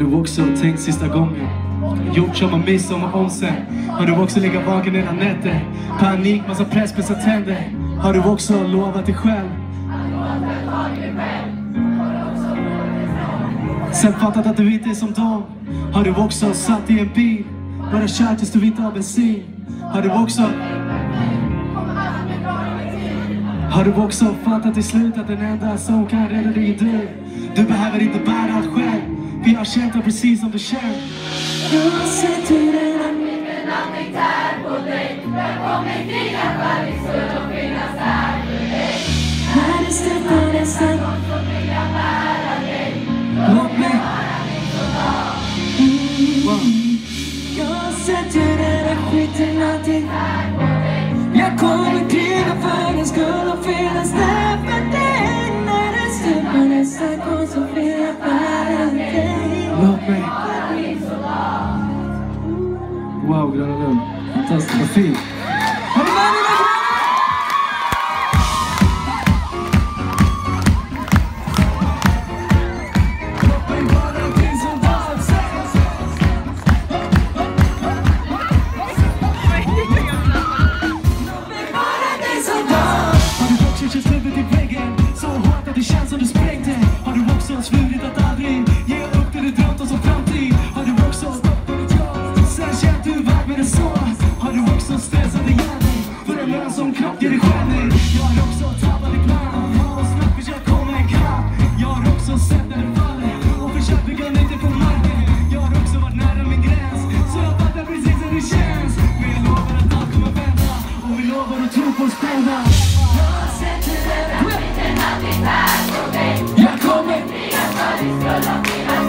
du också tänkt sista gången gjort som man midsommar om sen? Har du också legat vaken hela nätter? Panik, massa press på sina tänder. Har du också lovat dig själv? Sen fattat att du inte är som dem. Har du också satt i en bil, bara kört tills du inte har bensin? Har du också fattat till slut att den enda som kan rädda dig är du? Du behöver inte bära allt själv. Vi har känt det precis som du känner. Jag har sett hur den har mitt namn tär på dig. Jag kommer kriga för vi skulle finnas här för dig. Här är stöten nästan gång som vill jag bära dig. Låt mig vara min soldat. Jag har sett hur den har skiten alltid tär på dig. Jag kommer kriga för din skull och finnas där för dig. När det stöten nästan gång som vill jag bära dig. Låt mig. Wow, Gröna Lund. Fantastiskt, vad fint. Har du också kört huvudet i väggen så hårt att det känns som du sprängde? Har du också svurit att aldrig ge upp det du drömt om som framtid? Har du också stått på ditt jobb sen känt du vart med det så? Har du också stressat ihjäl dig för en lön som knappt ger dig stjärnor? Jag har också tappat ibland och snabbt försökt komma ikapp. Jag har också sett när det faller och försökt bygga lite på marken. Jag har också varit nära min gräns så jag fattar precis hur det känns. Men jag lovar att allt kommer vända och vi lovar att tro på oss själva. Jag kommer kriga för din skull och